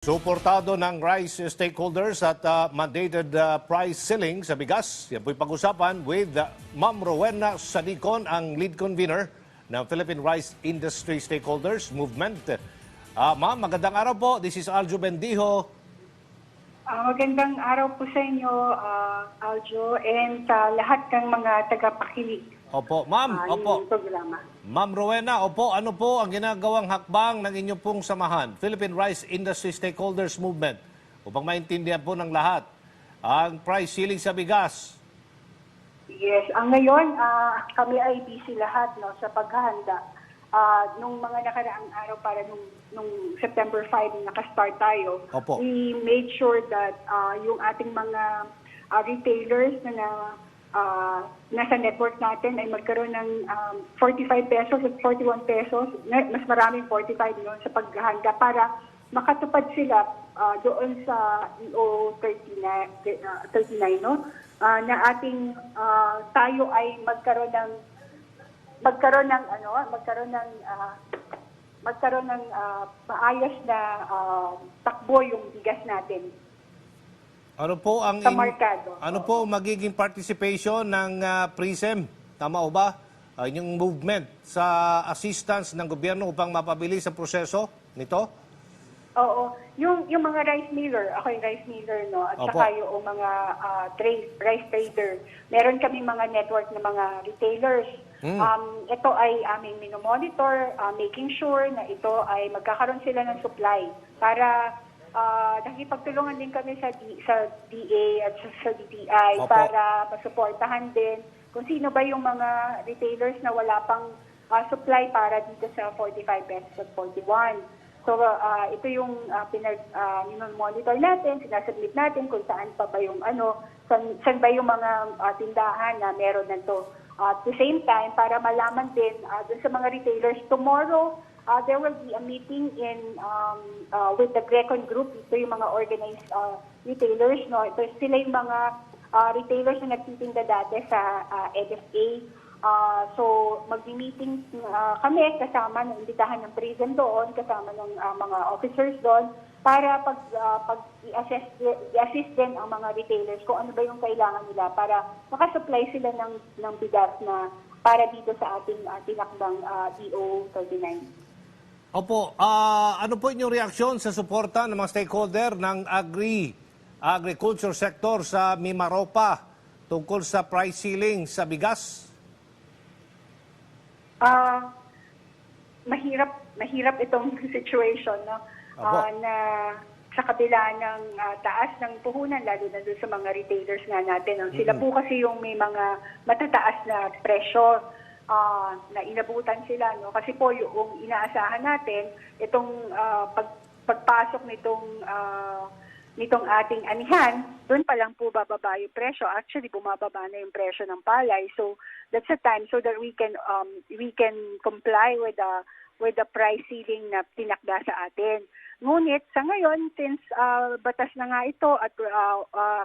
Suportado ng rice stakeholders at mandated price ceiling sa bigas. Yan po'y pag-usapan with Ma'am Rowena Sanicon, ang lead convener ng Philippine Rice Industry Stakeholders Movement. Ma'am, magandang araw po. This is Aljo Bendijo. Magandang araw po sa inyo, Aljo, and sa lahat ng mga tagapakinig. Opo, ma'am. Opo. Programa. Ma'am Rowena, opo, ano po ang ginagawang hakbang ng inyong pong samahan, Philippine Rice Industry Stakeholders Movement, upang maintindihan po ng lahat ang price ceiling sa bigas? Yes, ngayon kami ay busy lahat sa paghahanda. Nung mga nakaraang araw para nung September 5 nakastart tayo, Opo. we made sure that yung ating mga retailers na nasa network natin ay magkaroon ng 45 pesos at 41 pesos. Mas maraming 45 yun sa paghahanda para makatupad sila doon sa EO 39, no? Na ating tayo ay magkaroon ng maayos na takbo yung bigas natin. Ano po ang Sa merkado. ano po magiging participation ng PRISM? Tama o ba? Yung movement sa assistance ng gobyerno upang mapabilis ang proseso nito? Oo. Yung mga rice miller, ako yung rice miller, no? At Opo. saka yung mga rice trader. Meron kami mga network ng mga retailers. Ito ay aming minomonitor, making sure na ito ay magkakaroon sila ng supply para nakipagtulungan din kami sa DA at sa DTI Opo. para masuportahan din kung sino ba yung mga retailers na wala pang supply para dito sa 45 pesos at 41. So, ito yung monitor natin, sinasubmit natin kung saan pa ba yung saan ba yung mga tindahan na meron na to. At the same time, para malaman din dun sa mga retailers, tomorrow, there will be a meeting with the Grecon Group. Ito yung mga organized retailers. No? Ito sila yung mga retailers na nagtitinda dati sa EDFA. So, mag-meeting kami kasama ng imbitahan ng PRISM doon, kasama ng mga officers doon, para i-assist din ang mga retailers kung ano ba yung kailangan nila para makasupply sila ng bigas na para dito sa ating tinakdang EO 39. Opo, ano po inyong reaksyon sa suporta ng mga stakeholder ng agriculture sector sa Mimaropa tungkol sa price ceiling sa bigas? Mahirap itong situation, no? Na sa kabila ng taas ng puhunan, lalo na doon sa mga retailers nga natin. No? Sila po kasi yung may mga matataas na presyo na inabutan sila. No? Kasi po yung inaasahan natin, itong pagpasok nitong ating anihan, doon pa lang po bababa yung presyo. Actually, bumababa na yung presyo ng palay. So, that's the time so that we can comply with the price ceiling na tinakda sa atin. Ngunit sa ngayon, since batas na nga ito at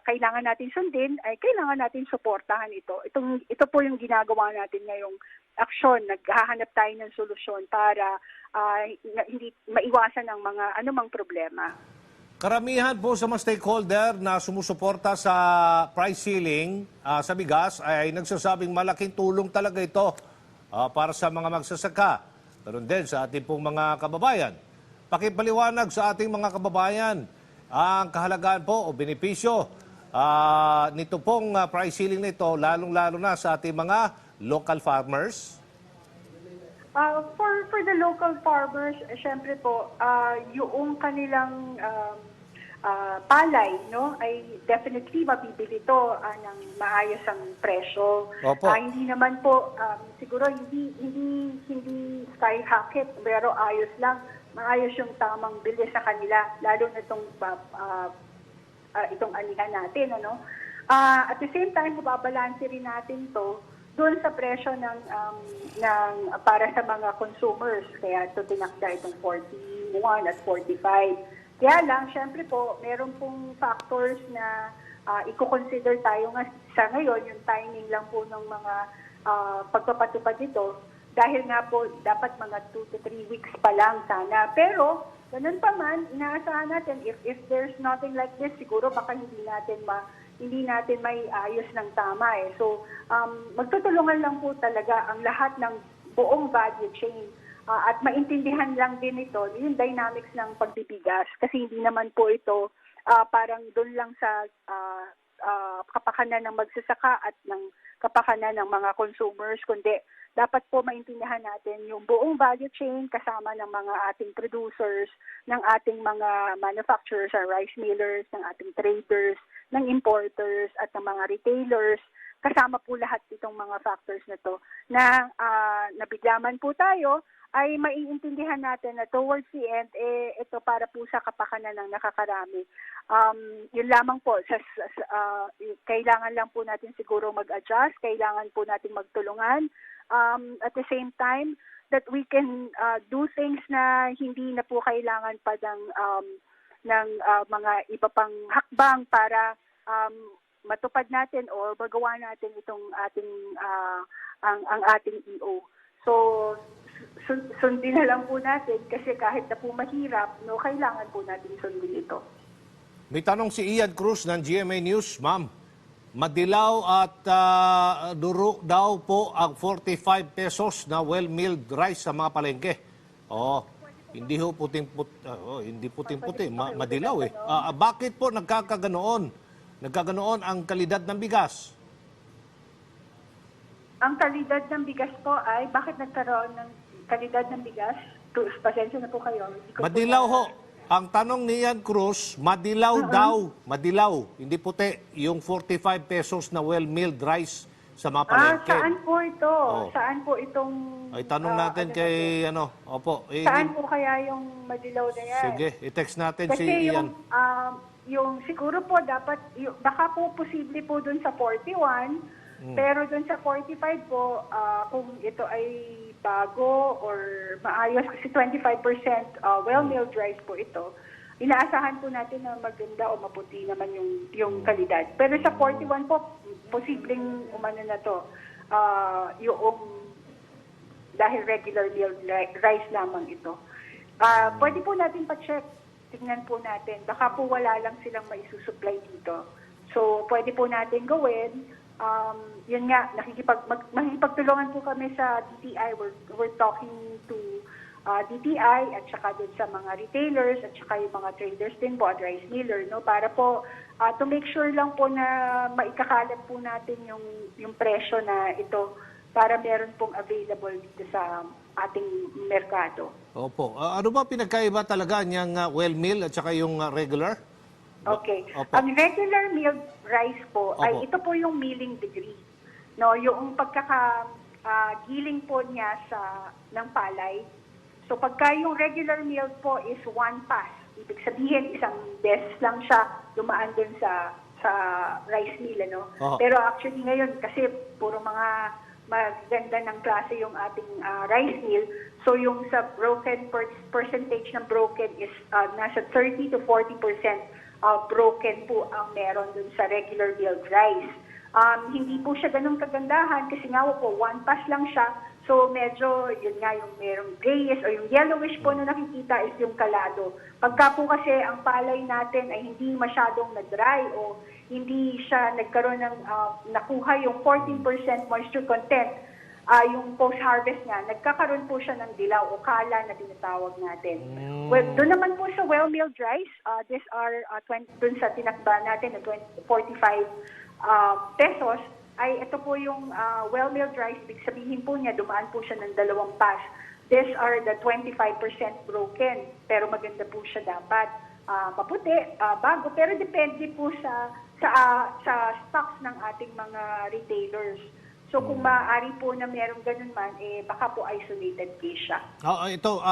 kailangan natin sundin, ay kailangan natin suportahan ito. Ito po yung ginagawa natin ngayong aksyon. Naghahanap tayo ng solusyon para hindi maiwasan ang mga anumang problema. Karamihan po sa mga stakeholder na sumusuporta sa price ceiling sa bigas ay nagsasabing malaking tulong talaga ito para sa mga magsasaka. Pero din sa ating pong mga kababayan. Pakipaliwanag sa ating mga kababayan ang kahalagaan po o benepisyo nito pong price ceiling nito, lalong-lalo na sa ating mga local farmers. For the local farmers, syempre po, yung kanilang palay, no, ay definitely mabibili ito ng maayos ang presyo. Opo. Hindi naman po, siguro hindi skyrocket, pero ayos lang. Maayos yung tamang bilis sa kanila, lalo na itong anihan natin. At the same time, mababalanse rin natin to doon sa presyo ng para sa mga consumers. Kaya ito tinakda itong 41 at 45. Kaya lang, syempre po, meron pong factors na i-consider tayo sa ngayon, yung timing lang po ng mga pagpapatupad nito. Dahil nga po, dapat mga 2 to 3 weeks pa lang sana. Pero Ganun pa man, inaasahan natin if there's nothing like this, siguro baka hindi natin may ayos ng tama eh. So, magtutulungan lang po talaga ang lahat ng buong value chain. At maintindihan lang din ito, yung dynamics ng pagbibigas. Kasi hindi naman po ito parang doon lang sa kapakanan ng magsasaka at ng kapakanan ng mga consumers, kundi dapat po maintindihan natin yung buong value chain kasama ng mga ating producers, ng ating mga manufacturers, rice millers, ng ating traders, ng importers at ng mga retailers. Kasama po lahat itong mga factors na to na nabigyaman po tayo ay maiintindihan natin na towards the end, ito para po sa kapakanan ng nakakarami. Yun lamang po, kailangan lang po natin siguro mag-adjust, kailangan po natin magtulungan. At the same time, that we can do things na hindi na po kailangan pa ng mga iba pang hakbang para matupad natin o magawa natin itong ating ang ating EO. So, sundin na lang po natin kasi kahit na po mahirap, kailangan po natin sundin ito. May tanong si Ian Cruz ng GMA News, ma'am. Madilaw at duro daw po ang 45 pesos na well-milled rice sa mga palengke. Hindi ho hindi puting-puti, madilaw eh. Bakit po nagkakaganoon? Nagkaganoon ang kalidad ng bigas? Ang kalidad ng bigas po ay, bakit nagkaroon ng kalidad ng bigas? Pasensya na po kayo. Madilaw ho. Ang tanong ni Ian Cruz, madilaw daw. Madilaw, hindi puti. Yung 45 pesos na well-milled rice sa mga palengke. Saan po ito? Saan po itong... Ay, tanong natin kay, opo. Saan po kaya yung madilaw na yan? Sige, i-text natin Kasi si Ian. yung siguro po dapat, baka po posible po dun sa 41, pero dun sa 45 po, kung ito ay bago or maayos, kasi 25% well-milled rice po ito, inaasahan po natin na maganda o maputi naman yung kalidad. Pero sa 41 po, posibleng umano na to, yung dahil regular milled rice lamang ito. Pwede po natin pa-check, tingnan po natin, baka po wala lang silang maisusupply dito. So, pwede po natin gawin. Yun nga, makikipagtulungan po kami sa DTI. We're talking to DTI at saka dun sa mga retailers at saka yung mga traders din po at rice miller, para po to make sure lang po na maikakalat po natin yung presyo na ito para meron pong available dito sa ating merkado. Opo. Ano ba pinagkaiba talaga niyang well-milled at saka yung regular? Okay. Opo. Ang regular milled rice po, Opo. ay ito po yung milling degree. Yung pagkakagiling po niya ng palay. So pagka yung regular milled po is 1 pass. Ibig sabihin, isang beses lang siya dumaan dun sa rice mill. Pero actually ngayon, kasi puro mga maganda ng klase yung ating rice mill. So yung sa broken percentage ng broken is nasa 30 to 40% broken po ang meron dun sa regular milled rice. Hindi po siya ganun kagandahan kasi nga po 1 pass lang siya. So medyo yun nga yung merong grayish o yung yellowish po na nakikita is yung kalado. Pagka po kasi ang palay natin ay hindi masyadong na-dry o hindi siya nagkaroon ng nakuha yung 14% moisture content, yung post-harvest niya, nagkakaroon po siya ng dilaw o kala na tinatawag natin. Well, doon naman po sa well-milled rice, these are doon sa tinakba natin na 45 pesos, ay ito po yung well-milled rice. Ibig sabihin po niya, dumaan po siya ng 2 pass. These are the 25% broken, pero maganda po siya dapat. Maputi, bago, pero depende po sa stocks ng ating mga retailers. So kung maaari po na merong ganun man, baka po isolated case siya. Ito,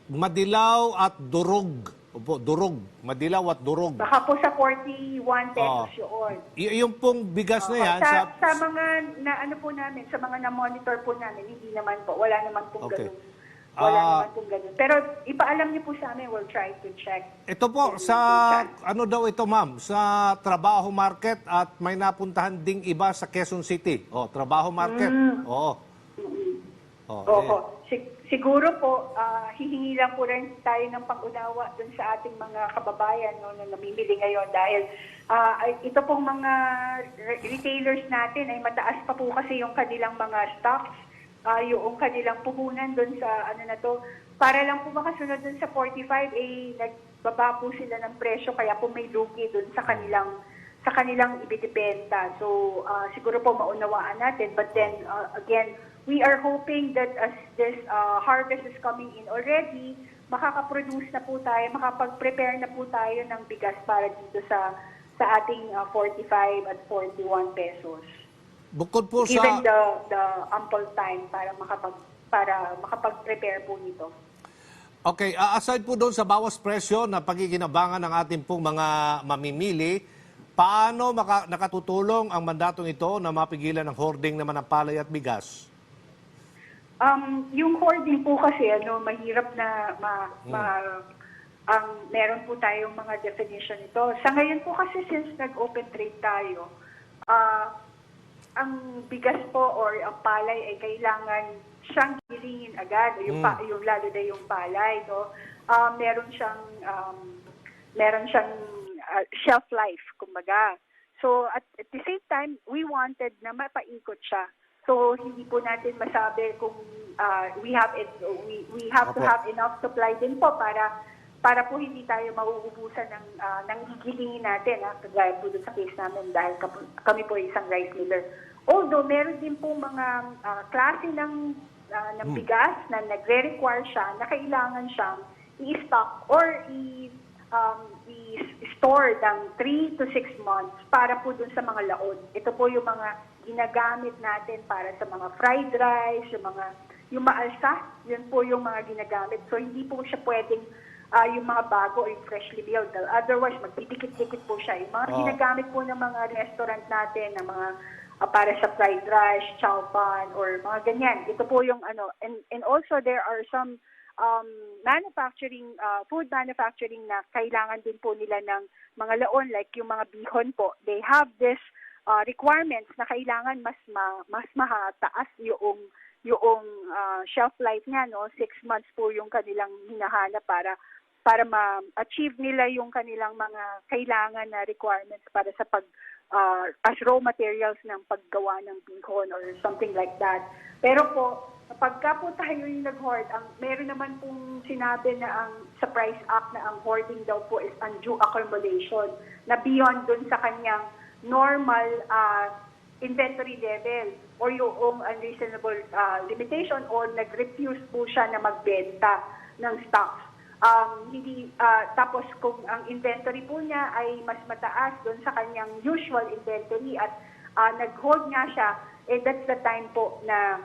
madilaw at durog. Opo, durog. Madilaw at durog. Baka po sa 41 pesos yun. Yung pong bigas na yan, sa mga ano po namin, sa mga na-monitor po namin, hindi naman po, wala naman pong ganun. Wala naman pong ganun. Pero ipaalam niyo po sa amin, we'll try to check. Ito po, ano daw ito ma'am? Sa Trabaho Market at may napuntahan ding iba sa Quezon City. Trabaho Market. Oo. Opo. siguro po, hihingi lang po rin tayo ng pag-unawa dun sa ating mga kababayan no, na namimili ngayon dahil ito pong mga retailers natin ay mataas pa po kasi yung kanilang mga stocks, yung kanilang puhunan dun sa ano na to. Para lang po makasunod dun sa 45, nagbaba po sila ng presyo kaya po may lugi dun sa kanilang ibinibenta. So, siguro po maunawaan natin. But then, again, we are hoping that as this harvest is coming in already, makakaproduce na po tayo, makapag-prepare na po tayo ng bigas para dito sa ating 45 at 41 pesos. Bukod po Given the ample time para makapag-prepare po nito. Okay, aside po doon sa bawas presyo na pagkikinabangan ng ating pong mga mamimili, paano nakatutulong ang mandatong ito na mapigilan ng hoarding naman ng palay at bigas? Yung hoarding po kasi, mahirap na meron po tayong mga definition nito. Sa ngayon po kasi since nag-open trade tayo, ang bigas po or ang palay ay kailangan siyang hilingin agad, yung lalo na yung palay, no? Meron siyang shelf life, kumbaga. So at the same time, we wanted na mapaikot siya. So hindi po natin masabi kung we have to have enough supply din po para po hindi tayo mauubusan ng higilingin natin, kagaya po doon sa case namin dahil kami po isang rice miller. Although meron din po mga klase ng bigas na nagre-require siya na kailangan siyang i-stock or i-store ng 3 to 6 months para po dun sa mga laon. Ito po yung mga ginagamit natin para sa mga fried rice, yung maalsa, yun po yung mga ginagamit. So hindi po siya pwedeng yung mga bago o yung freshly built. Otherwise, magdidikit-dikit po siya. Yung mga ginagamit po ng mga restaurant natin, ng mga para sa fried rice, chow pan, or mga ganyan. Ito po yung and also there are some food manufacturing na kailangan din po nila ng mga laon, like yung mga bihon po. They have this requirements na kailangan mas mataas yung shelf life niya, no? 6 months po yung kanilang hinahanap para ma-achieve nila yung kanilang mga kailangan na requirements para sa as raw materials ng paggawa ng bihon or something like that. Pero po, pagka po tayo yung nag-hoard, meron naman pong sinabi na sa Price Act na ang hoarding daw po is undue accumulation na beyond dun sa kanyang normal inventory level or yung unreasonable limitation o nag-refuse po siya na magbenta ng stocks. Tapos kung ang inventory po niya ay mas mataas doon sa kanyang usual inventory at nag-hold nga siya, that's the time po na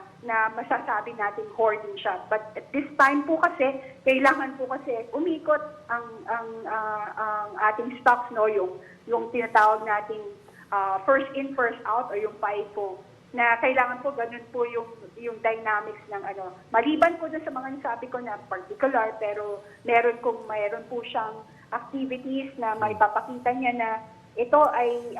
masasabi natin hoarding siya. But at this time po kasi, kailangan po kasi umikot ang ating stocks, no, yung tinatawag nating first in, first out o yung FIFO, na kailangan po ganun po yung dynamics ng maliban po dun sa mga nasabi ko na particular, pero meron po siyang activities na maipapakita niya na ito ay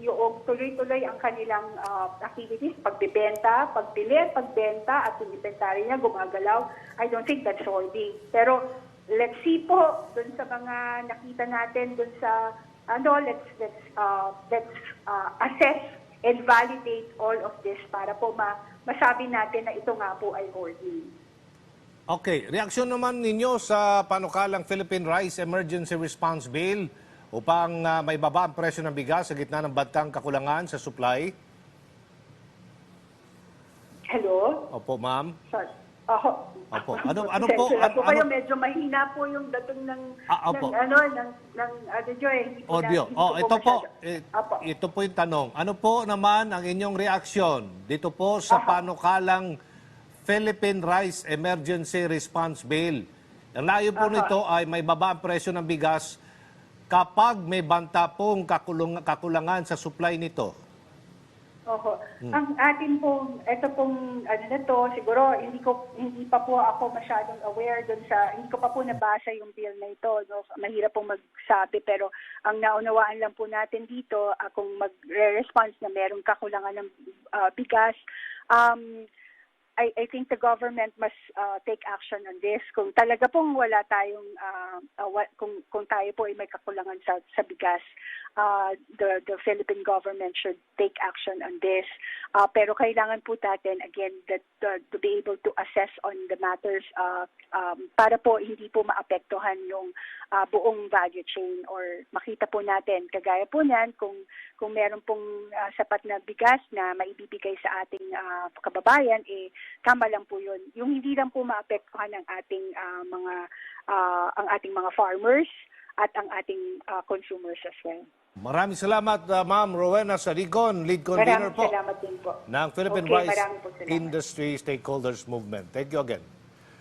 yung tuloy-tuloy ang kanilang activities, pagbibenta, pagbenta at yung inventory niya gumagalaw. I don't think that's hoarding. Pero let's see po dun sa mga nakita natin dun sa let's assess and validate all of this para po masabi natin na ito nga po ay hoarding. Okay, reaksyon naman ninyo sa panukalang Philippine Rice Emergency Response Bill upang may baba ang presyo ng bigas sa gitna ng bantang kakulangan sa supply? Hello? Opo, ma'am. Sorry. Opo. Ano po? Kayo medyo mahina po yung dating ng audio. Ito po yung tanong. Ano po naman ang inyong reaksyon dito po sa panukalang Philippine Rice Emergency Response Bill? Ang layo po nito ay may baba ang presyo ng bigas kapag may banta pong kakulangan sa supply nito. Ang atin pong, ito pong, siguro, hindi pa po ako masyadong aware hindi ko pa po nabasa yung bill na ito, no? Mahirap pong magsabi, pero ang naunawaan lang po natin dito, kung magre-response na merong kakulangan ng bigas, I think the government must take action on this. Kung talaga pong wala tayong, kung tayo po ay may kakulangan sa bigas, the Philippine government should take action on this. Pero kailangan po natin, again, to be able to assess on the matters para po hindi po maapektuhan yung buong value chain, or makita po natin, kagaya po niyan, kung meron pong sapat na bigas na maibibigay sa ating kababayan, tama lang po yun. Yung hindi lang po maapektuhan ang ating mga farmers at ang ating consumers as well. Maraming salamat, Ma'am Rowena Sarigon, Lead Convener Maraming po salamat din po. ng Philippine Okay, Rice maraming po salamat. Industry Stakeholders Movement. Thank you again.